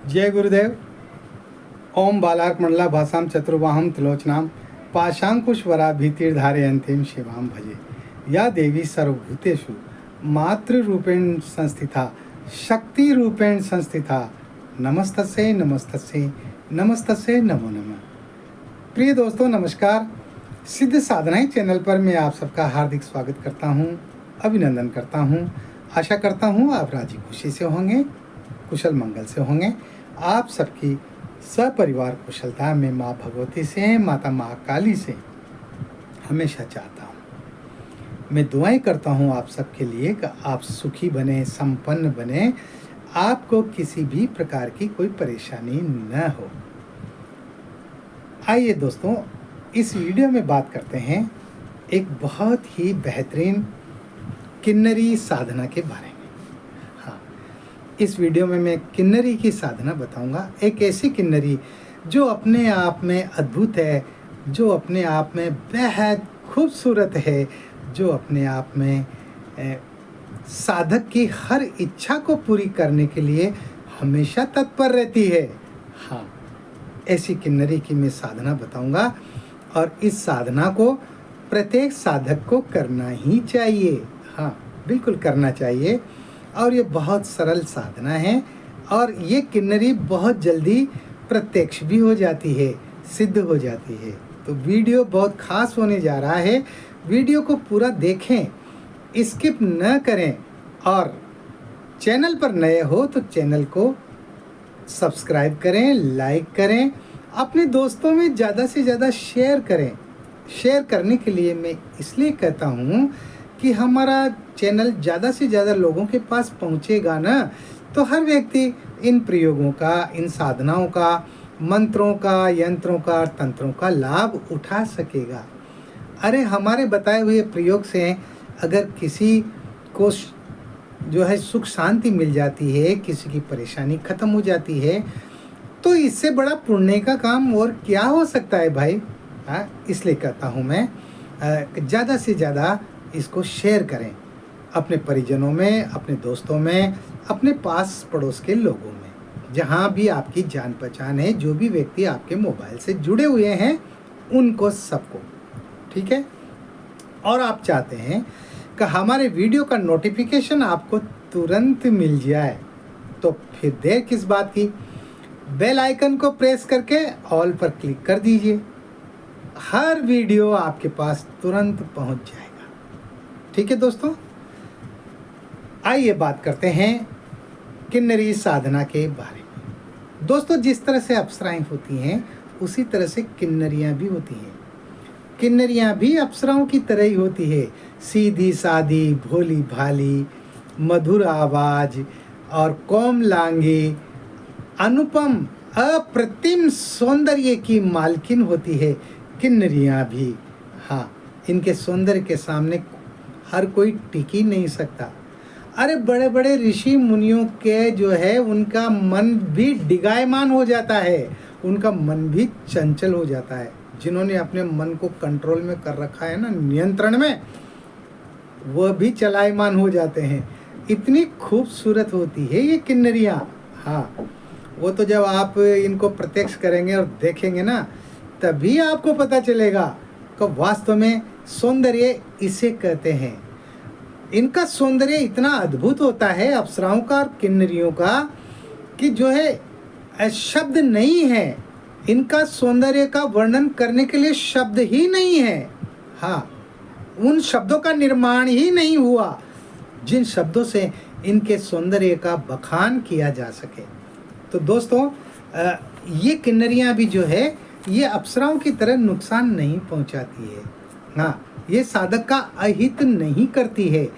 जय गुरुदेव। ओम बालार्क मंडला भाषाम चतुर्बाहम त्रिलोचनाम पाशांकुशवरा भीतिर्धारे अंतिम शिवाम भजे। या देवी सर्वभूतेषु मातृरूपेण संस्थिता शक्ति रूपेण संस्थिता नमस्तस्यै नमस्तस्यै नमस्तस्यै नमो नमः। प्रिय दोस्तों नमस्कार। सिद्ध साधनाएं चैनल पर मैं आप सबका हार्दिक स्वागत करता हूं, अभिनंदन करता हूं। आशा करता हूं आप राजी खुशी से होंगे, कुशल मंगल से होंगे। आप सबकी सपरिवार कुशलता में माँ भगवती से, माता महाकाली से हमेशा चाहता हूँ। मैं दुआएं करता हूँ आप सबके लिए कि आप सुखी बने, संपन्न बने, आपको किसी भी प्रकार की कोई परेशानी न हो। आइए दोस्तों, इस वीडियो में बात करते हैं एक बहुत ही बेहतरीन किन्नरी साधना के बारे में। इस वीडियो में मैं किन्नरी की साधना बताऊंगा। एक ऐसी किन्नरी जो अपने आप में अद्भुत है, जो अपने आप में बेहद खूबसूरत है, जो अपने आप में साधक की हर इच्छा को पूरी करने के लिए हमेशा तत्पर रहती है। हाँ, ऐसी किन्नरी की मैं साधना बताऊंगा और इस साधना को प्रत्येक साधक को करना ही चाहिए। हाँ, बिल्कुल करना चाहिए। और ये बहुत सरल साधना है और ये किन्नरी बहुत जल्दी प्रत्यक्ष भी हो जाती है, सिद्ध हो जाती है। तो वीडियो बहुत खास होने जा रहा है। वीडियो को पूरा देखें, स्किप न करें और चैनल पर नए हो तो चैनल को सब्सक्राइब करें, लाइक करें, अपने दोस्तों में ज़्यादा से ज़्यादा शेयर करें। शेयर करने के लिए मैं इसलिए कहता हूँ कि हमारा चैनल ज़्यादा से ज़्यादा लोगों के पास पहुँचेगा ना, तो हर व्यक्ति इन प्रयोगों का, इन साधनाओं का, मंत्रों का, यंत्रों का, तंत्रों का लाभ उठा सकेगा। अरे हमारे बताए हुए प्रयोग से अगर किसी को जो है सुख शांति मिल जाती है, किसी की परेशानी खत्म हो जाती है, तो इससे बड़ा पुण्य का काम और क्या हो सकता है भाई। हाँ, इसलिए कहता हूँ मैं ज़्यादा से ज़्यादा इसको शेयर करें अपने परिजनों में, अपने दोस्तों में, अपने पास पड़ोस के लोगों में, जहाँ भी आपकी जान पहचान है, जो भी व्यक्ति आपके मोबाइल से जुड़े हुए हैं उनको सबको, ठीक है। और आप चाहते हैं कि हमारे वीडियो का नोटिफिकेशन आपको तुरंत मिल जाए, तो फिर देर किस बात की। बेल आइकन को प्रेस करके ऑल पर क्लिक कर दीजिए। हर वीडियो आपके पास तुरंत पहुंच जाएगा। ठीक है दोस्तों, आइए बात करते हैं किन्नरी साधना के बारे में। दोस्तों, जिस तरह से अप्सराएं होती हैं उसी तरह से किन्नरियां भी होती हैं। किन्नरियां भी अप्सराओं की तरह ही होती है, सीधी सादी, भोली भाली, मधुर आवाज और कोमलांगी, अनुपम अप्रतिम सौंदर्य की मालकिन होती है किन्नरियां भी। हाँ, इनके सौंदर्य के सामने हर कोई टिक ही नहीं सकता। अरे बड़े बड़े ऋषि मुनियों के जो है उनका मन भी डिगायमान हो जाता है, उनका मन भी चंचल हो जाता है। जिन्होंने अपने मन को कंट्रोल में कर रखा है ना, नियंत्रण में, वह भी चलायमान हो जाते हैं। इतनी खूबसूरत होती है ये किन्नरियाँ। हाँ, वो तो जब आप इनको प्रत्यक्ष करेंगे और देखेंगे ना, तभी आपको पता चलेगा कि वास्तव में सौंदर्य इसे कहते हैं। इनका सौंदर्य इतना अद्भुत होता है अप्सराओं का और किन्नरियों का कि जो है शब्द नहीं है। इनका सौंदर्य का वर्णन करने के लिए शब्द ही नहीं है। हाँ, उन शब्दों का निर्माण ही नहीं हुआ जिन शब्दों से इनके सौंदर्य का बखान किया जा सके। तो दोस्तों, ये किन्नरियाँ भी जो है ये अप्सराओं की तरह नुकसान नहीं पहुंचाती है। हाँ, ये साधक का अहित नहीं करती है।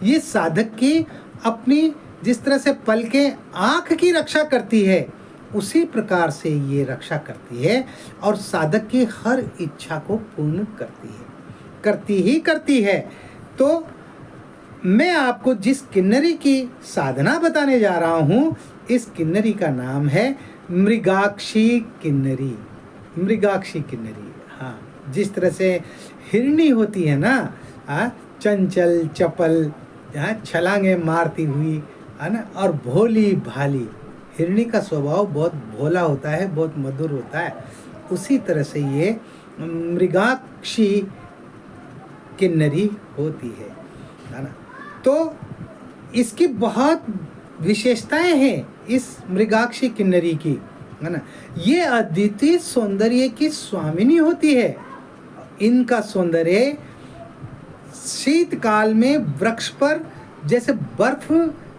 ये साधक की अपनी जिस तरह से पलकें आँख की रक्षा करती है, उसी प्रकार से ये रक्षा करती है और साधक की हर इच्छा को पूर्ण करती है। तो मैं आपको जिस किन्नरी की साधना बताने जा रहा हूँ, इस किन्नरी का नाम है मृगाक्षी किन्नरी। मृगाक्षी किन्नरी। हाँ, जिस तरह से हिरणी होती है ना, चंचल चपल, छलांगे मारती हुई, है ना, और भोली भाली, हिरणी का स्वभाव बहुत भोला होता है, बहुत मधुर होता है, उसी तरह से ये मृगाक्षी किन्नरी होती है ना। तो इसकी बहुत विशेषताएं हैं इस मृगाक्षी किन्नरी की, है ना। ये अद्वितीय सौंदर्य की स्वामिनी होती है। इनका सौंदर्य शीतकाल में वृक्ष पर जैसे बर्फ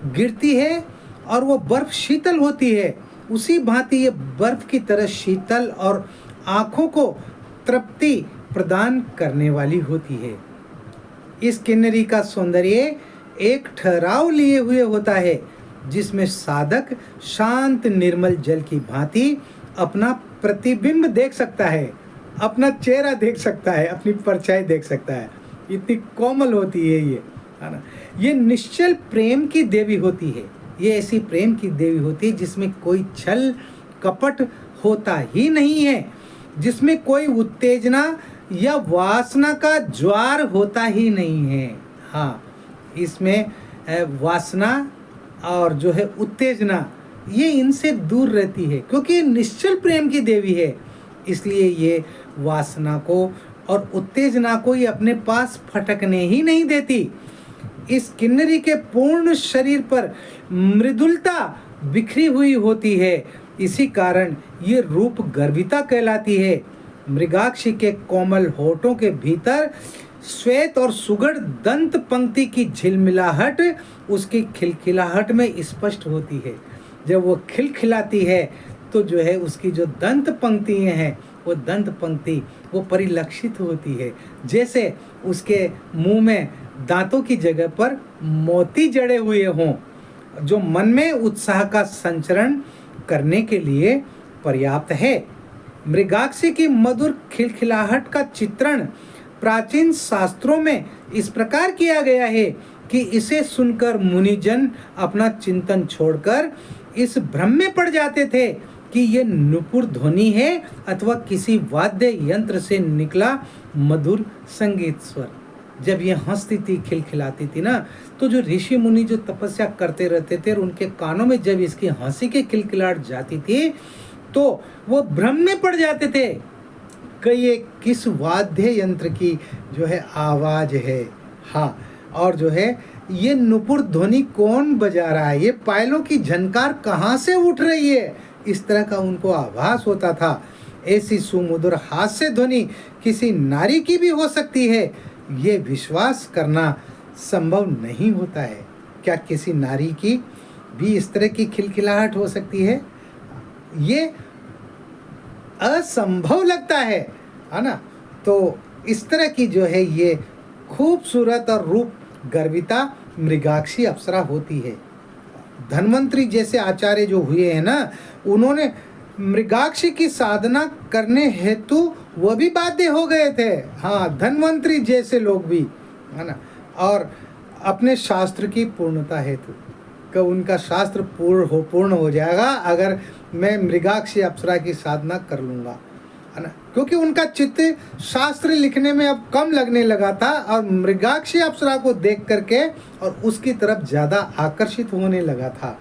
गिरती है और वो बर्फ शीतल होती है, उसी भांति ये बर्फ की तरह शीतल और आँखों को तृप्ति प्रदान करने वाली होती है। इस किन्नरी का सौंदर्य एक ठहराव लिए हुए होता है, जिसमें साधक शांत निर्मल जल की भांति अपना प्रतिबिंब देख सकता है, अपना चेहरा देख सकता है, अपनी परछाई देख सकता है। इतनी कोमल होती है ये, है ना। ये निश्चल प्रेम की देवी होती है। ये ऐसी प्रेम की देवी होती है जिसमें कोई छल कपट होता ही नहीं है, जिसमें कोई उत्तेजना या वासना का ज्वार होता ही नहीं है। हाँ, इसमें वासना और जो है उत्तेजना, ये इनसे दूर रहती है, क्योंकि ये निश्चल प्रेम की देवी है। इसलिए ये वासना को और उत्तेजना को ये अपने पास फटकने ही नहीं देती। इस किन्नरी के पूर्ण शरीर पर मृदुलता बिखरी हुई होती है, इसी कारण ये रूप गर्विता कहलाती है। मृगाक्षी के कोमल होठों के भीतर श्वेत और सुगढ़ दंत पंक्ति की झिलमिलाहट उसकी खिलखिलाहट में स्पष्ट होती है। जब वो खिलखिलाती है तो जो है उसकी जो दंत पंक्तियाँ हैं, वो दंत पंक्ति वो परिलक्षित होती है, जैसे उसके मुंह में दांतों की जगह पर मोती जड़े हुए हों, जो मन में उत्साह का संचरण करने के लिए पर्याप्त है। मृगाक्षी की मधुर खिलखिलाहट का चित्रण प्राचीन शास्त्रों में इस प्रकार किया गया है कि इसे सुनकर मुनिजन अपना चिंतन छोड़कर इस भ्रम में पड़ जाते थे कि ये नुपुर ध्वनि है अथवा किसी वाद्य यंत्र से निकला मधुर संगीत स्वर। जब ये हंसती थी, खिलखिलाती थी ना, तो जो ऋषि मुनि जो तपस्या करते रहते थे और उनके कानों में जब इसकी हंसी की खिलखिलाहट जाती थी तो वो भ्रम में पड़ जाते थे कि ये किस वाद्य यंत्र की जो है आवाज है। हाँ, और जो है ये नुपुर ध्वनि कौन बजा रहा है, ये पायलों की झनकार कहाँ से उठ रही है, इस तरह का उनको आभास होता था। ऐसी सुमधुर हास्य ध्वनि किसी नारी की भी हो सकती है, ये विश्वास करना संभव नहीं होता है। क्या किसी नारी की भी इस तरह की खिलखिलाहट हो सकती है? ये असंभव लगता है ना। तो इस तरह की जो है ये खूबसूरत और रूप गर्विता मृगाक्षी अप्सरा होती है। धन्वंतरी जैसे आचार्य जो हुए हैं ना, उन्होंने मृगाक्षी की साधना करने हेतु वो भी बाध्य हो गए थे। हाँ, धन्वंतरी जैसे लोग भी, है ना। और अपने शास्त्र की पूर्णता हेतु कि उनका शास्त्र पूर्ण हो जाएगा अगर मैं मृगाक्षी अप्सरा की साधना कर लूँगा, है ना। क्योंकि उनका चित्त शास्त्र लिखने में अब कम लगने लगा था और मृगाक्षी अप्सरा को देख करके और उसकी तरफ ज़्यादा आकर्षित होने लगा था।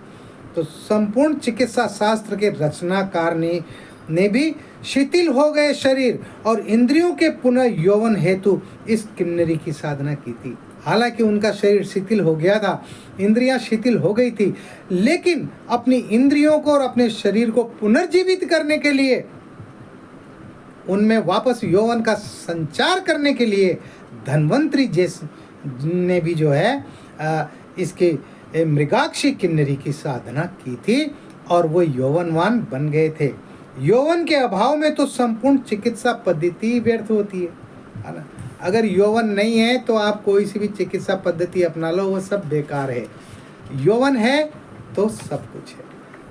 तो संपूर्ण चिकित्सा शास्त्र के रचनाकार ने भी शिथिल हो गए शरीर और इंद्रियों के पुनः यौवन हेतु इस किन्नरी की साधना की थी। हालांकि उनका शरीर शिथिल हो गया था, इंद्रियां शिथिल हो गई थी, लेकिन अपनी इंद्रियों को और अपने शरीर को पुनर्जीवित करने के लिए, उनमें वापस यौवन का संचार करने के लिए धन्वंतरी जैसे ने भी जो है इसके मृगाक्षी किन्नरी की साधना की थी और वो यौवनवान बन गए थे। यौवन के अभाव में तो संपूर्ण चिकित्सा पद्धति व्यर्थ होती है ना। अगर यौवन नहीं है तो आप कोई सी भी चिकित्सा पद्धति अपना लो, वो सब बेकार है। यौवन है तो सब कुछ है।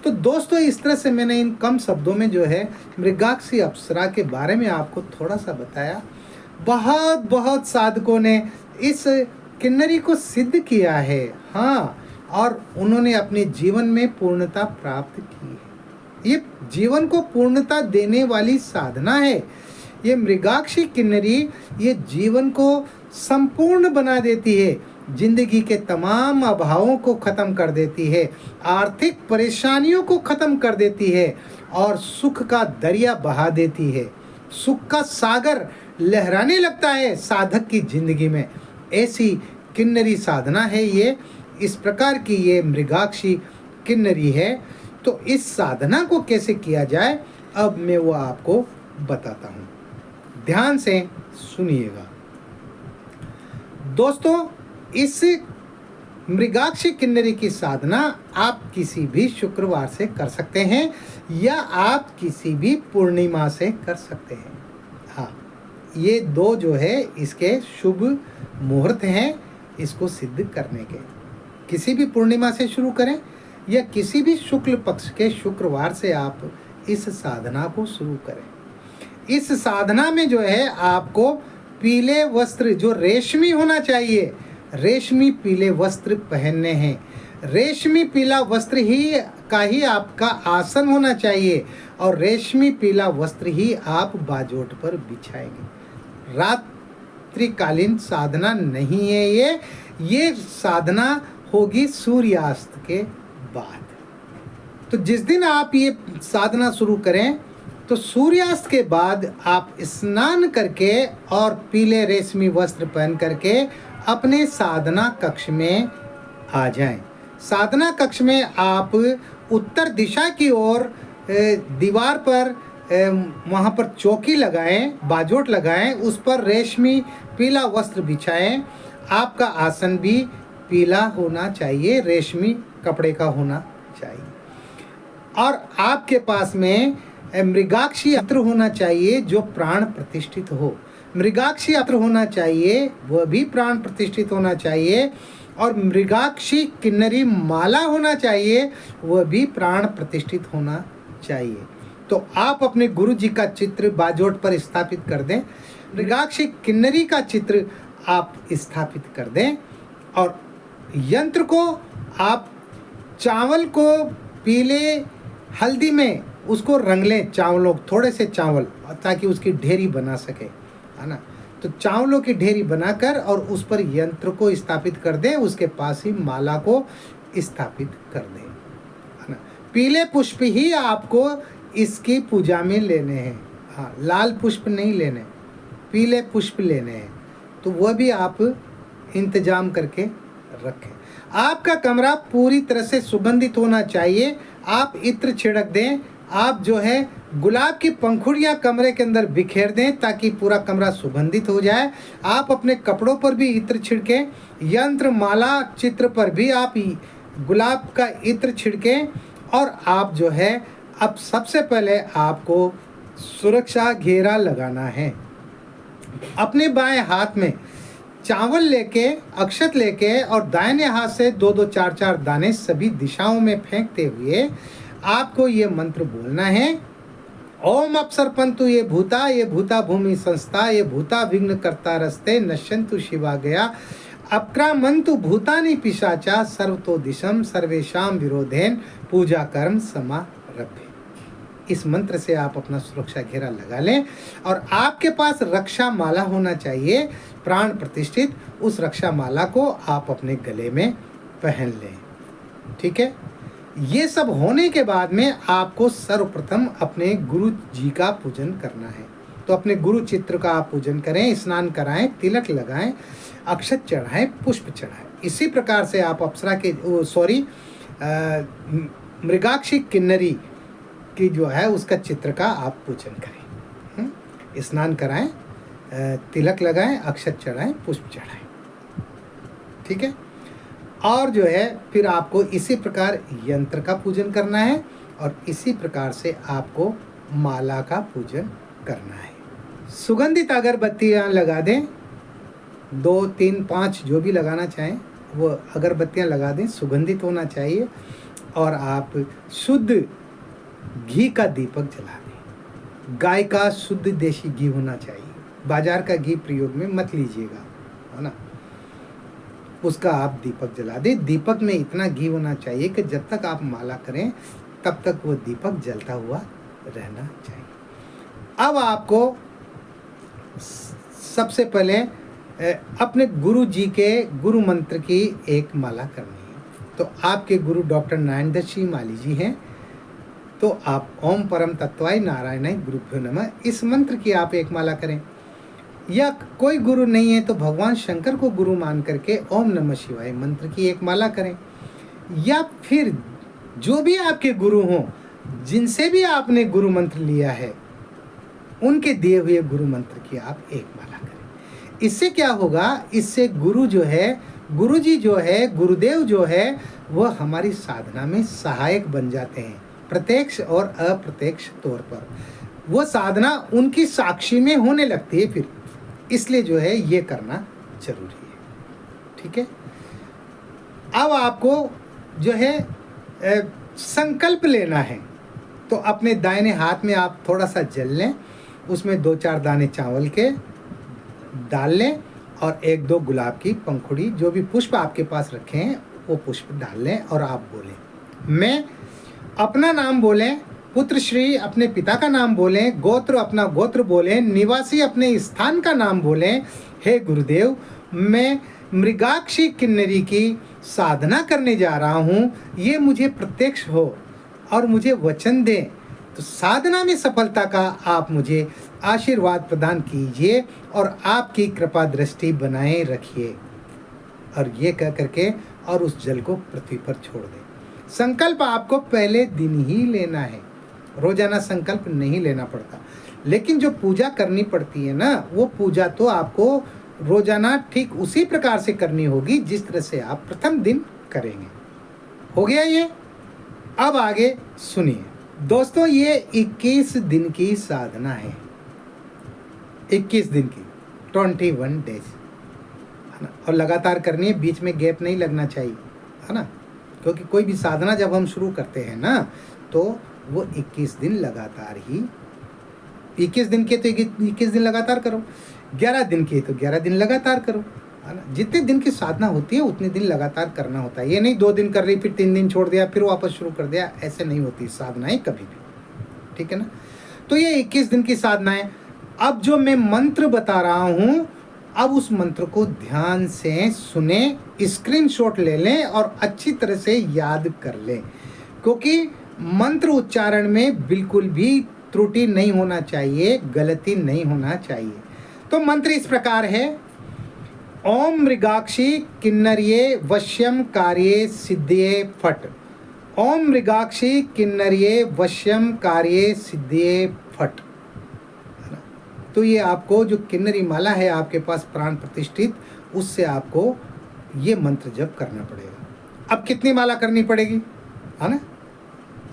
तो दोस्तों, इस तरह से मैंने इन कम शब्दों में जो है मृगाक्षी अप्सरा के बारे में आपको थोड़ा सा बताया। बहुत साधकों ने इस किन्नरी को सिद्ध किया है, हाँ, और उन्होंने अपने जीवन में पूर्णता प्राप्त की है। ये जीवन को पूर्णता देने वाली साधना है। ये मृगाक्षी किन्नरी ये जीवन को संपूर्ण बना देती है। जिंदगी के तमाम अभावों को ख़त्म कर देती है, आर्थिक परेशानियों को ख़त्म कर देती है और सुख का दरिया बहा देती है। सुख का सागर लहराने लगता है साधक की जिंदगी में। ऐसी किन्नरी साधना है ये, इस प्रकार की ये मृगाक्षी किन्नरी है। तो इस साधना को कैसे किया जाए अब मैं वो आपको बताता हूँ, ध्यान से सुनिएगा। दोस्तों, इस मृगाक्षी किन्नरी की साधना आप किसी भी शुक्रवार से कर सकते हैं या आप किसी भी पूर्णिमा से कर सकते हैं। हाँ, ये दो जो है इसके शुभ मुहूर्त हैं इसको सिद्ध करने के। किसी भी पूर्णिमा से शुरू करें या किसी भी शुक्ल पक्ष के शुक्रवार से आप इस साधना को शुरू करें। इस साधना में जो है आपको पीले वस्त्र, जो रेशमी होना चाहिए, रेशमी पीले वस्त्र पहनने हैं। रेशमी पीला वस्त्र का ही आपका आसन होना चाहिए और रेशमी पीला वस्त्र ही आप बाजोट पर बिछाएंगे। रात्रिकालीन साधना नहीं है ये साधना होगी सूर्यास्त के बाद। तो जिस दिन आप ये साधना शुरू करें तो सूर्यास्त के बाद आप स्नान करके और पीले रेशमी वस्त्र पहन करके अपने साधना कक्ष में आ जाएं। साधना कक्ष में आप उत्तर दिशा की ओर दीवार पर वहाँ पर चौकी लगाएं, बाजोट लगाएं, उस पर रेशमी पीला वस्त्र बिछाएं। आपका आसन भी पीला होना चाहिए, रेशमी कपड़े का होना चाहिए और आपके पास में मृगाक्षी यंत्र होना चाहिए जो प्राण प्रतिष्ठित हो। मृगाक्षी यंत्र होना चाहिए, वह भी प्राण प्रतिष्ठित होना चाहिए और मृगाक्षी किन्नरी माला होना चाहिए, वह भी प्राण प्रतिष्ठित होना चाहिए। तो आप अपने गुरु जी का चित्र बाजोट पर स्थापित कर दें, मृगाक्षी किन्नरी का चित्र आप स्थापित कर दें और यंत्र को आप चावल को पीले हल्दी में उसको रंग लें, चावलों थोड़े से चावल, ताकि उसकी ढेरी बना सके, है ना। तो चावलों की ढेरी बनाकर और उस पर यंत्र को स्थापित कर दें, उसके पास ही माला को स्थापित कर दें, है ना। पीले पुष्प ही आपको इसकी पूजा में लेने हैं, हाँ, लाल पुष्प नहीं लेने, पीले पुष्प लेने हैं। तो वह भी आप इंतजाम करके रखें। आपका कमरा पूरी तरह से सुगंधित होना चाहिए। आप इत्र छिड़क दें, आप जो है गुलाब की पंखुड़ियाँ कमरे के अंदर बिखेर दें ताकि पूरा कमरा सुगंधित हो जाए। आप अपने कपड़ों पर भी इत्र छिड़कें, यंत्र माला चित्र पर भी आप गुलाब का इत्र छिड़कें और आप जो है अब सबसे पहले आपको सुरक्षा घेरा लगाना है। अपने बाएं हाथ में चावल लेके, अक्षत लेके और दाहिने हाथ से 2-2 4-4 दाने सभी दिशाओं में फेंकते हुए आपको ये मंत्र बोलना है। ओम अपसर्पन्तु ये भूता भूमि संस्था, ये भूता विघ्न कर्ता रस्ते, नश्यन्तु शिवा गया, अक्रामन्तु भूतानि पिशाचा, सर्वतो दिशम सर्वेशाम विरोधेन, पूजा कर्म समारभ्य। इस मंत्र से आप अपना सुरक्षा घेरा लगा लें और आपके पास रक्षा माला होना चाहिए प्राण प्रतिष्ठित। उस रक्षा माला को आप अपने गले में पहन लें, ठीक है। ये सब होने के बाद में आपको सर्वप्रथम अपने गुरु जी का पूजन करना है। तो अपने गुरु चित्र का आप पूजन करें, स्नान कराएं, तिलक लगाएं, अक्षत चढ़ाएं, पुष्प चढ़ाएं। इसी प्रकार से आप अप्सरा के मृगाक्षी किन्नरी की जो है उसका चित्र का आप पूजन करें, स्नान कराएं, तिलक लगाएं, अक्षत चढ़ाएं, पुष्प चढ़ाएं, ठीक है। और जो है फिर आपको इसी प्रकार यंत्र का पूजन करना है और इसी प्रकार से आपको माला का पूजन करना है। सुगंधित अगरबत्तियाँ लगा दें, 2, 3, 5 जो भी लगाना चाहें वो अगरबत्तियाँ लगा दें, सुगंधित होना चाहिए। और आप शुद्ध घी का दीपक जला दें। गाय का शुद्ध देशी घी होना चाहिए, बाजार का घी प्रयोग में मत लीजिएगा, है ना। उसका आप दीपक जला दें। दीपक में इतना घी होना चाहिए कि जब तक आप माला करें तब तक वो दीपक जलता हुआ रहना चाहिए। अब आपको सबसे पहले अपने गुरु जी के गुरु मंत्र की एक माला करनी है। तो आपके गुरु डॉक्टर नारायण श्री माली जी हैं, तो आप ओम परम तत्वाय नारायणाय गुरुभ्यो नमः इस मंत्र की आप एक माला करें। या कोई गुरु नहीं है तो भगवान शंकर को गुरु मान करके ओम नमः शिवाय मंत्र की एक माला करें। या फिर जो भी आपके गुरु हों, जिनसे भी आपने गुरु मंत्र लिया है, उनके दिए हुए गुरु मंत्र की आप एक माला करें। इससे क्या होगा, इससे गुरु जो है, गुरु जी जो है, गुरुदेव जो है, वह हमारी साधना में सहायक बन जाते हैं, प्रत्यक्ष और अप्रत्यक्ष तौर पर। वो साधना उनकी साक्षी में होने लगती है फिर, इसलिए जो है ये करना जरूरी है। ठीक है, अब आपको जो है संकल्प लेना है। तो अपने दाहिने हाथ में आप थोड़ा सा जल लें, उसमें 2-4 दाने चावल के डाल लें और 1-2 गुलाब की पंखुड़ी, जो भी पुष्प आपके पास रखे हैं वो पुष्प डाल लें और आप बोलें, मैं अपना नाम बोलें, पुत्र श्री अपने पिता का नाम बोलें, गोत्र अपना गोत्र बोलें, निवासी अपने स्थान का नाम बोलें। हे गुरुदेव, मैं मृगाक्षी किन्नरी की साधना करने जा रहा हूँ, ये मुझे प्रत्यक्ष हो और मुझे वचन दें। तो साधना में सफलता का आप मुझे आशीर्वाद प्रदान कीजिए और आपकी कृपा दृष्टि बनाए रखिए। और ये कह करके और उस जल को पृथ्वी पर छोड़ दें। संकल्प आपको पहले दिन ही लेना है, रोजाना संकल्प नहीं लेना पड़ता। लेकिन जो पूजा करनी पड़ती है ना, वो पूजा तो आपको रोजाना ठीक उसी प्रकार से करनी होगी जिस तरह से आप प्रथम दिन करेंगे। हो गया ये? अब आगे सुनिए दोस्तों, ये 21 दिन की साधना है, 21 दिन की, 21 डेज, है ना। और लगातार करनी है, बीच में गैप नहीं लगना चाहिए, है ना। क्योंकि कोई भी साधना जब हम शुरू करते हैं ना, तो वो 21 दिन लगातार ही, 21 दिन के तो 21 दिन लगातार करो, 11 दिन के तो 11 दिन लगातार करो, है ना। जितने दिन की साधना होती है उतने दिन लगातार करना होता है। ये नहीं 2 दिन कर रही फिर 3 दिन छोड़ दिया फिर वापस शुरू कर दिया, ऐसे नहीं होती साधनाएं कभी भी। ठीक है ना। तो ये 21 दिन की साधना है। अब जो मैं मंत्र बता रहा हूँ, अब उस मंत्र को ध्यान से सुने, स्क्रीनशॉट ले लें और अच्छी तरह से याद कर लें, क्योंकि मंत्र उच्चारण में बिल्कुल भी त्रुटि नहीं होना चाहिए, गलती नहीं होना चाहिए। तो मंत्र इस प्रकार है, ओम मृगाक्षी किन्नर्ये वश्यम कार्ये सिद्धिये फट। ओम मृगाक्षी किन्नर्ये वश्यम कार्ये सिद्धिये फट। तो ये आपको जो किन्नरी माला है आपके पास प्राण प्रतिष्ठित, उससे आपको ये मंत्र जप करना पड़ेगा। अब कितनी माला करनी पड़ेगी, है ना,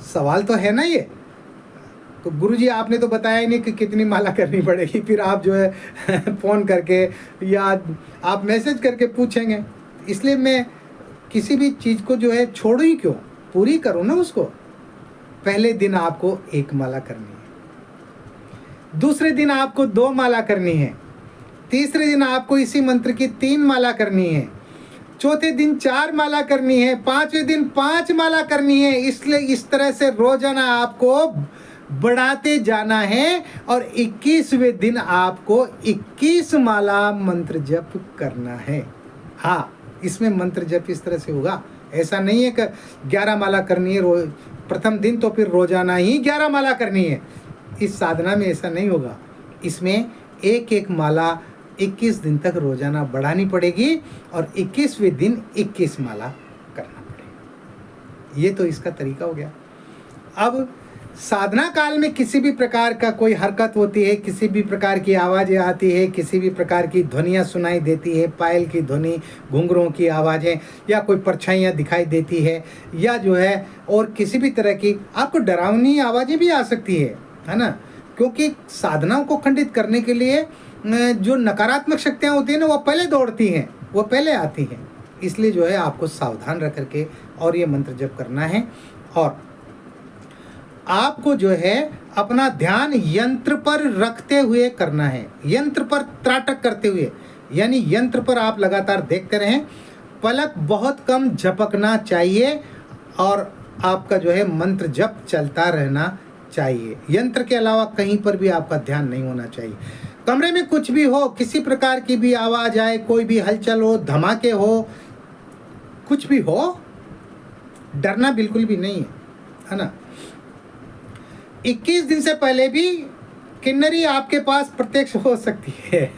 सवाल तो है ना ये। तो गुरुजी आपने तो बताया ही नहीं कि कितनी माला करनी पड़ेगी, फिर आप जो है फ़ोन करके या आप मैसेज करके पूछेंगे। इसलिए मैं किसी भी चीज़ को जो है छोड़ू ही क्यों, पूरी करो ना उसको। पहले दिन आपको 1 माला करनी है, दूसरे दिन आपको 2 माला करनी है, तीसरे दिन आपको इसी मंत्र की 3 माला करनी है, चौथे दिन 4 माला करनी है, 5वें दिन 5 माला करनी है। इसलिए इस तरह से रोजाना आपको बढ़ाते जाना है और 21वें दिन आपको 21 माला मंत्र जप करना है। हाँ, इसमें मंत्र जप इस तरह से होगा, ऐसा नहीं है कि 11 माला करनी है रोज प्रथम दिन तो फिर रोजाना ही 11 माला करनी है। इस साधना में ऐसा नहीं होगा। इसमें 1-1 माला 21 दिन तक रोजाना बढ़ानी पड़ेगी और 21वें दिन 21 माला करना पड़ेगा। ये तो इसका तरीका हो गया। अब साधना काल में किसी भी प्रकार का कोई हरकत होती है, किसी भी प्रकार की आवाज़ें आती है, किसी भी प्रकार की ध्वनियाँ सुनाई देती है, पायल की ध्वनि, घुंघरों की आवाज़ें, या कोई परछाइयाँ दिखाई देती है, या जो है और किसी भी तरह की आपको डरावनी आवाज़ें भी आ सकती है ना। क्योंकि साधनाओं को खंडित करने के लिए जो नकारात्मक शक्तियाँ होती हैं ना, वो पहले दौड़ती हैं, वो पहले आती हैं। इसलिए जो है आपको सावधान रख करके और ये मंत्र जप करना है। और आपको जो है अपना ध्यान यंत्र पर रखते हुए करना है, यंत्र पर त्राटक करते हुए, यानी यंत्र पर आप लगातार देखते रहें। पलक बहुत कम झपकना चाहिए और आपका जो है मंत्र जप चलता रहना चाहिए। यंत्र के अलावा कहीं पर भी आपका ध्यान नहीं होना चाहिए। कमरे में कुछ भी हो, किसी प्रकार की भी आवाज़ आए, कोई भी हलचल हो, धमाके हो, कुछ भी हो, डरना बिल्कुल भी नहीं है ना। 21 दिन से पहले भी किन्नरी आपके पास प्रत्यक्ष हो सकती है।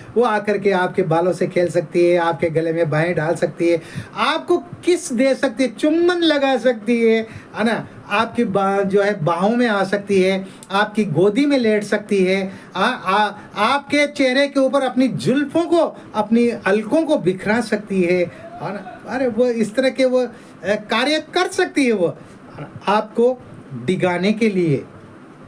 वो आकर के आपके बालों से खेल सकती है, आपके गले में बाहें डाल सकती है, आपको किस दे सकती है, चुम्बन लगा सकती है ना, आपकी जो है बाहों में आ सकती है, आपकी गोदी में लेट सकती है, आपके चेहरे के ऊपर अपनी जुल्फों को, अपनी अलकों को बिखरा सकती है ना। अरे वो इस तरह के वो कार्य कर सकती है। वो आपको डिगाने के लिए,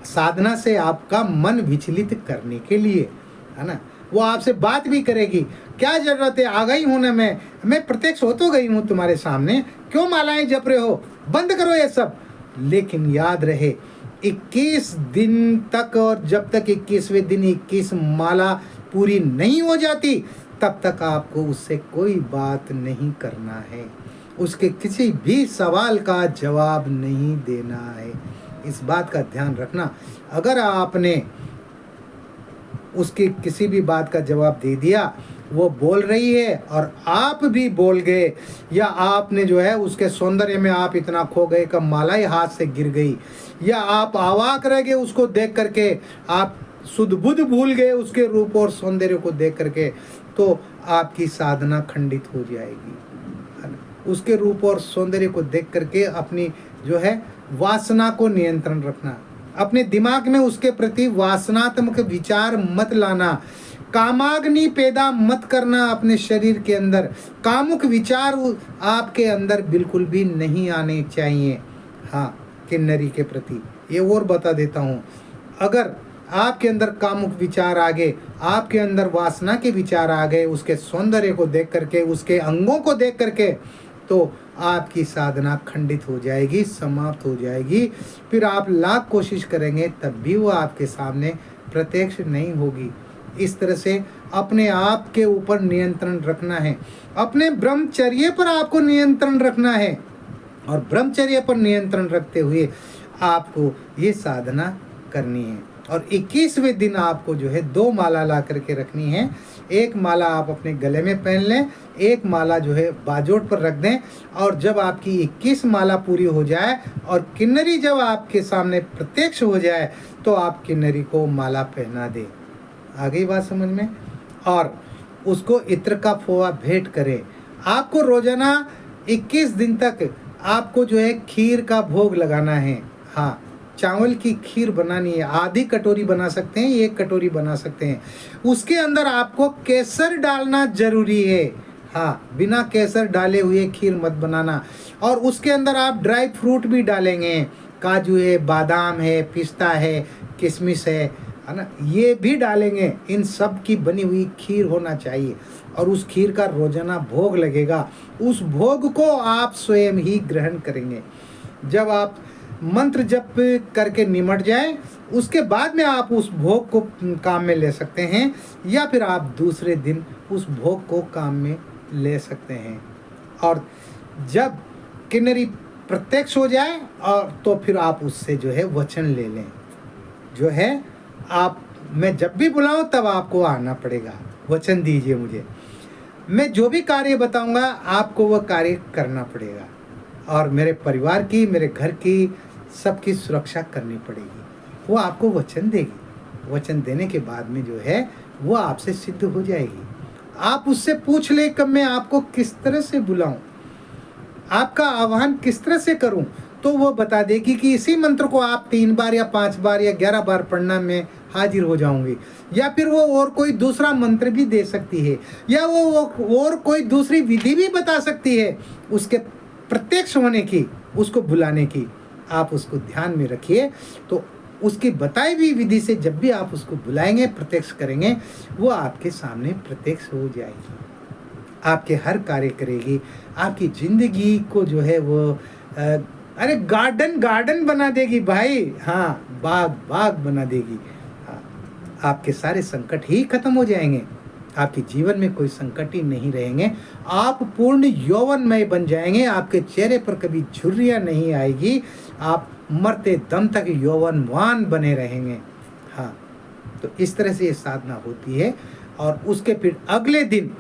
साधना से आपका मन विचलित करने के लिए, है ना। वो आपसे बात भी करेगी, क्या जरूरत है, आ गई हूँ ना मैं प्रत्यक्ष हो तो गई हूँ तुम्हारे सामने, क्यों मालाएं जप रहे हो, बंद करो ये सब। लेकिन याद रहे 21 दिन तक, और जब तक 21वें दिन 21 माला पूरी नहीं हो जाती तब तक आपको उससे कोई बात नहीं करना है, उसके किसी भी सवाल का जवाब नहीं देना है। इस बात का ध्यान रखना। अगर आपने उसकी किसी भी बात का जवाब दे दिया, वो बोल रही है और आप भी बोल गए, या आपने जो है उसके सौंदर्य में आप इतना खो गए कि माला ही हाथ से गिर गई, या आप अवाक रह गए उसको देख करके, आप सुध बुध भूल गए उसके रूप और सौंदर्य को देख करके, तो आपकी साधना खंडित हो जाएगी। उसके रूप और सौंदर्य को देख करके अपनी जो है वासना को नियंत्रण रखना, अपने दिमाग में उसके प्रति वासनात्मक विचार मत लाना, कामाग्नि पैदा मत करना अपने शरीर के अंदर, कामुक विचार आपके अंदर बिल्कुल भी नहीं आने चाहिए। हाँ, किन्नरी के प्रति ये और बता देता हूँ, अगर आपके अंदर कामुक विचार आ गए, आपके अंदर वासना के विचार आ गए, उसके सौंदर्य को देख करके, उसके अंगों को देख करके, तो आपकी साधना खंडित हो जाएगी, समाप्त हो जाएगी। फिर आप लाख कोशिश करेंगे तब भी वो आपके सामने प्रत्यक्ष नहीं होगी। इस तरह से अपने आप के ऊपर नियंत्रण रखना है, अपने ब्रह्मचर्य पर आपको नियंत्रण रखना है, और ब्रह्मचर्य पर नियंत्रण रखते हुए आपको ये साधना करनी है। और 21वें दिन आपको जो है 2 माला ला करके रखनी है। एक माला आप अपने गले में पहन लें, एक माला जो है बाजोट पर रख दें, और जब आपकी 21 माला पूरी हो जाए और किन्नरी जब आपके सामने प्रत्यक्ष हो जाए तो आप किन्नरी को माला पहना दें। आ गई बात समझ में? और उसको इत्र का फोआ भेंट करें। आपको रोजाना 21 दिन तक आपको जो है खीर का भोग लगाना है। हाँ, चावल की खीर बनानी है, आधी कटोरी बना सकते हैं, 1 कटोरी बना सकते हैं। उसके अंदर आपको केसर डालना जरूरी है। हाँ, बिना केसर डाले हुए खीर मत बनाना। और उसके अंदर आप ड्राई फ्रूट भी डालेंगे, काजू है, बादाम है, पिस्ता है, किशमिश है ना, ये भी डालेंगे। इन सब की बनी हुई खीर होना चाहिए, और उस खीर का रोजाना भोग लगेगा। उस भोग को आप स्वयं ही ग्रहण करेंगे। जब आप मंत्र जप करके निमट जाए, उसके बाद में आप उस भोग को काम में ले सकते हैं, या फिर आप दूसरे दिन उस भोग को काम में ले सकते हैं। और जब किन्नरी प्रत्यक्ष हो जाए और तो फिर आप उससे जो है वचन ले लें, जो है आप, मैं जब भी बुलाऊं तब आपको आना पड़ेगा, वचन दीजिए मुझे, मैं जो भी कार्य बताऊंगा आपको वह कार्य करना पड़ेगा, और मेरे परिवार की, मेरे घर की, सबकी सुरक्षा करनी पड़ेगी। वो आपको वचन देगी। वचन देने के बाद में जो है वो आपसे सिद्ध हो जाएगी। आप उससे पूछ ले कि मैं आपको किस तरह से बुलाऊं, आपका आह्वान किस तरह से करूं, तो वो बता देगी कि इसी मंत्र को आप 3 बार या 5 बार या 11 बार पढ़ना, मैं हाजिर हो जाऊंगी। या फिर वो और कोई दूसरा मंत्र भी दे सकती है, या वो और कोई दूसरी विधि भी बता सकती है उसके प्रत्यक्ष होने की, उसको बुलाने की। आप उसको ध्यान में रखिए, तो उसकी बताई हुई विधि से जब भी आप उसको बुलाएंगे, प्रत्यक्ष करेंगे, वो आपके सामने प्रत्यक्ष हो जाएगी, आपके हर कार्य करेगी, आपकी जिंदगी को जो है वो अरे गार्डन बना देगी भाई। हाँ, बाग बना देगी। हाँ, आपके सारे संकट ही खत्म हो जाएंगे, आपके जीवन में कोई संकट ही नहीं रहेंगे, आप पूर्ण यौवनमय बन जाएंगे, आपके चेहरे पर कभी झुर्रियाँ नहीं आएगी, आप मरते दम तक यौवनवान बने रहेंगे। हाँ, तो इस तरह से ये साधना होती है। और उसके फिर अगले दिन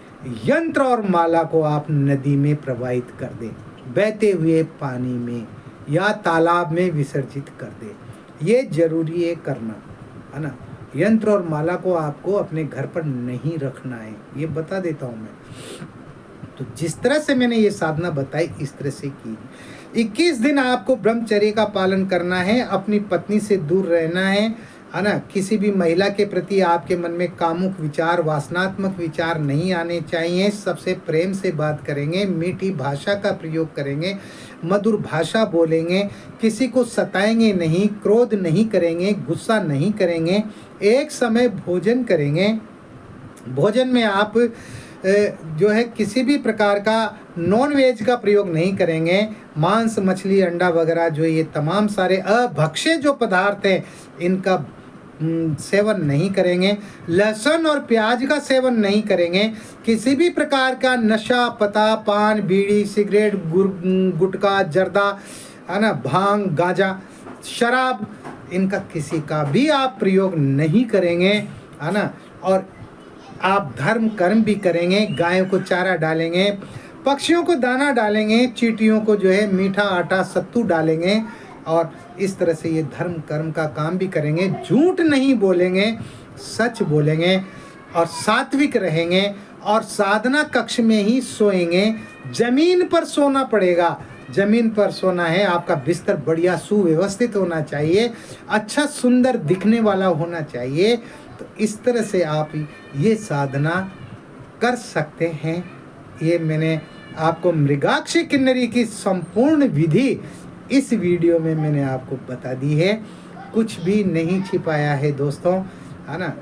यंत्र और माला को आप नदी में प्रवाहित कर दें, बहते हुए पानी में या तालाब में विसर्जित कर दें। ये जरूरी है करना, है ना। यंत्र और माला को आपको अपने घर पर नहीं रखना है, ये बता देता हूँ मैं। तो जिस तरह से मैंने ये साधना बताई इस तरह से की। 21 दिन आपको ब्रह्मचर्य का पालन करना है, अपनी पत्नी से दूर रहना है ना। किसी भी महिला के प्रति आपके मन में कामुक विचार, वासनात्मक विचार नहीं आने चाहिए। सबसे प्रेम से बात करेंगे, मीठी भाषा का प्रयोग करेंगे, मधुर भाषा बोलेंगे, किसी को सताएंगे नहीं, क्रोध नहीं करेंगे, गुस्सा नहीं करेंगे। एक समय भोजन करेंगे। भोजन में आप जो है किसी भी प्रकार का नॉन वेज का प्रयोग नहीं करेंगे। मांस, मछली, अंडा वगैरह जो ये तमाम सारे अभक्ष्य जो पदार्थ हैं इनका सेवन नहीं करेंगे। लहसुन और प्याज का सेवन नहीं करेंगे। किसी भी प्रकार का नशा, पता, पान, बीड़ी, सिगरेट, गुटखा, जर्दा, है ना, भांग, गांजा, शराब, इनका किसी का भी आप प्रयोग नहीं करेंगे, है ना। और आप धर्म कर्म भी करेंगे। गायों को चारा डालेंगे, पक्षियों को दाना डालेंगे, चींटियों को जो है मीठा आटा सत्तू डालेंगे। और इस तरह से ये धर्म कर्म का काम भी करेंगे। झूठ नहीं बोलेंगे, सच बोलेंगे और सात्विक रहेंगे। और साधना कक्ष में ही सोएंगे। जमीन पर सोना पड़ेगा, जमीन पर सोना है। आपका बिस्तर बढ़िया सुव्यवस्थित होना चाहिए, अच्छा सुंदर दिखने वाला होना चाहिए। तो इस तरह से आप ये साधना कर सकते हैं। ये मैंने आपको मृगाक्षी किन्नरी की संपूर्ण विधि इस वीडियो में मैंने आपको बता दी है, कुछ भी नहीं छिपाया है दोस्तों, है ना।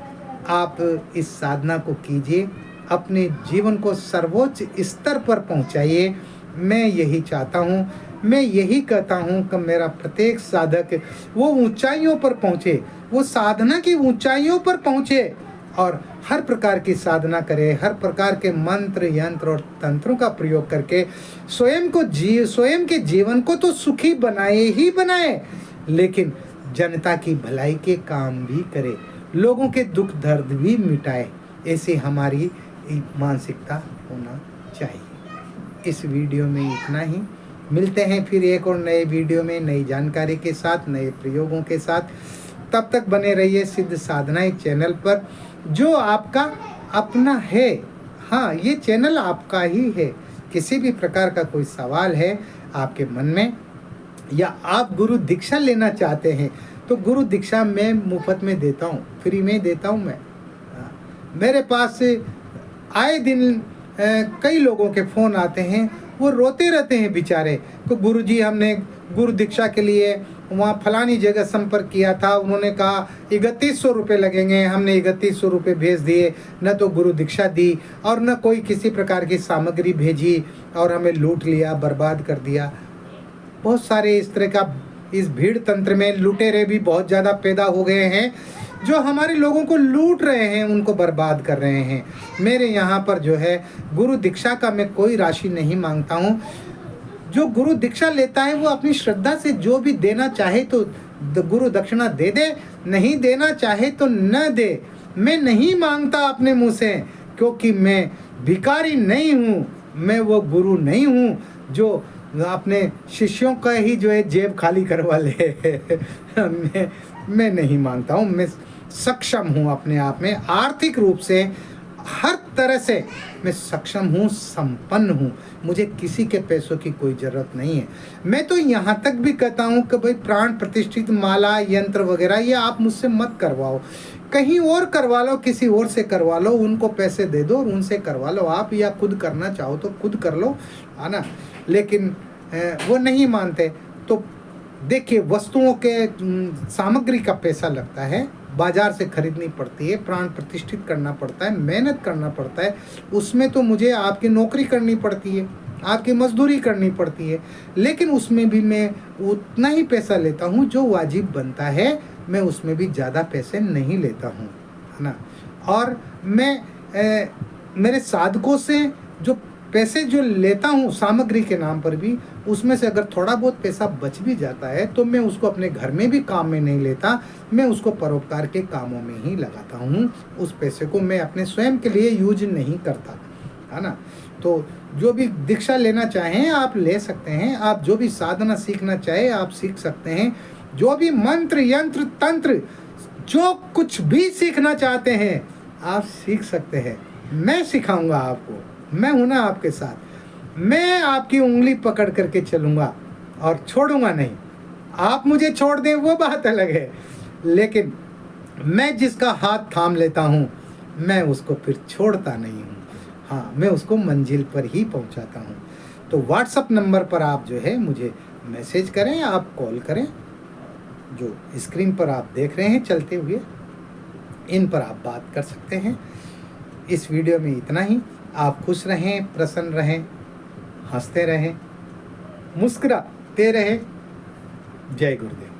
आप इस साधना को कीजिए, अपने जीवन को सर्वोच्च स्तर पर पहुंचाइए। मैं यही चाहता हूं, मैं यही कहता हूं कि मेरा प्रत्येक साधक वो ऊंचाइयों पर पहुंचे, वो साधना की ऊंचाइयों पर पहुंचे और हर प्रकार की साधना करे, हर प्रकार के मंत्र, यंत्र और तंत्रों का प्रयोग करके स्वयं के जीवन को तो सुखी बनाए ही बनाए, लेकिन जनता की भलाई के काम भी करे, लोगों के दुख दर्द भी मिटाए। ऐसे हमारी मानसिकता होना चाहिए। इस वीडियो में इतना ही। मिलते हैं फिर एक और नए वीडियो में, नई जानकारी के साथ, नए प्रयोगों के साथ। तब तक बने रहिए सिद्ध साधनाएं चैनल पर, जो आपका अपना है। हाँ, ये चैनल आपका ही है। किसी भी प्रकार का कोई सवाल है आपके मन में, या आप गुरु दीक्षा लेना चाहते हैं, तो गुरु दीक्षा मैं मुफ्त में देता हूँ, फ्री में देता हूँ मैं। मेरे पास आए दिन कई लोगों के फ़ोन आते हैं, वो रोते रहते हैं बेचारे तो गुरुजी हमने गुरु दीक्षा के लिए वहाँ फलानी जगह संपर्क किया था, उन्होंने कहा 3100 रुपये लगेंगे, हमने 3100 रुपये भेज दिए, न तो गुरु दीक्षा दी और न कोई किसी प्रकार की सामग्री भेजी, और हमें लूट लिया, बर्बाद कर दिया। बहुत सारे इस तरह का इस भीड़ तंत्र में लुटेरे भी बहुत ज़्यादा पैदा हो गए हैं, जो हमारे लोगों को लूट रहे हैं, उनको बर्बाद कर रहे हैं। मेरे यहाँ पर जो है गुरु दीक्षा का मैं कोई राशि नहीं मांगता हूँ। जो गुरु दीक्षा लेता है वो अपनी श्रद्धा से जो भी देना चाहे तो गुरु दक्षिणा दे दे, नहीं देना चाहे तो न दे। मैं नहीं मांगता अपने मुँह से, क्योंकि मैं भिखारी नहीं हूँ, मैं वो गुरु नहीं हूँ जो अपने शिष्यों का ही जो है जेब खाली करवा ले। मैं नहीं मांगता हूँ। मैं सक्षम हूँ अपने आप में, आर्थिक रूप से हर तरह से मैं सक्षम हूँ, संपन्न हूँ। मुझे किसी के पैसों की कोई ज़रूरत नहीं है। मैं तो यहाँ तक भी कहता हूँ कि भाई प्राण प्रतिष्ठित माला यंत्र वगैरह ये आप मुझसे मत करवाओ, कहीं और करवा लो, किसी और से करवा लो, उनको पैसे दे दो और उनसे करवा लो आप, या खुद करना चाहो तो खुद कर लो, है ना। लेकिन वो नहीं मानते। तो देखिए, वस्तुओं के सामग्री का पैसा लगता है, बाजार से खरीदनी पड़ती है, प्राण प्रतिष्ठित करना पड़ता है, मेहनत करना पड़ता है, उसमें तो मुझे आपकी नौकरी करनी पड़ती है, आपकी मजदूरी करनी पड़ती है, लेकिन उसमें भी मैं उतना ही पैसा लेता हूँ जो वाजिब बनता है। मैं उसमें भी ज़्यादा पैसे नहीं लेता हूँ, है ना। और मैं मेरे साधकों से जो पैसे जो लेता हूँ सामग्री के नाम पर भी, उसमें से अगर थोड़ा बहुत पैसा बच भी जाता है तो मैं उसको अपने घर में भी काम में नहीं लेता, मैं उसको परोपकार के कामों में ही लगाता हूँ। उस पैसे को मैं अपने स्वयं के लिए यूज नहीं करता, है ना। तो जो भी दीक्षा लेना चाहें आप ले सकते हैं, आप जो भी साधना सीखना चाहे आप सीख सकते हैं, जो भी मंत्र यंत्र तंत्र जो कुछ भी सीखना चाहते हैं आप सीख सकते हैं। मैं सिखाऊंगा आपको, मैं हूं ना आपके साथ। मैं आपकी उंगली पकड़ करके चलूंगा और छोड़ूंगा नहीं। आप मुझे छोड़ दें वो बात अलग है, लेकिन मैं जिसका हाथ थाम लेता हूं मैं उसको फिर छोड़ता नहीं हूं। हाँ, मैं उसको मंजिल पर ही पहुंचाता हूं। तो व्हाट्सएप नंबर पर आप जो है मुझे मैसेज करें, आप कॉल करें, जो स्क्रीन पर आप देख रहे हैं चलते हुए, इन पर आप बात कर सकते हैं। इस वीडियो में इतना ही। आप खुश रहें, प्रसन्न रहें, हंसते रहें, मुस्कुराते रहें। जय गुरुदेव।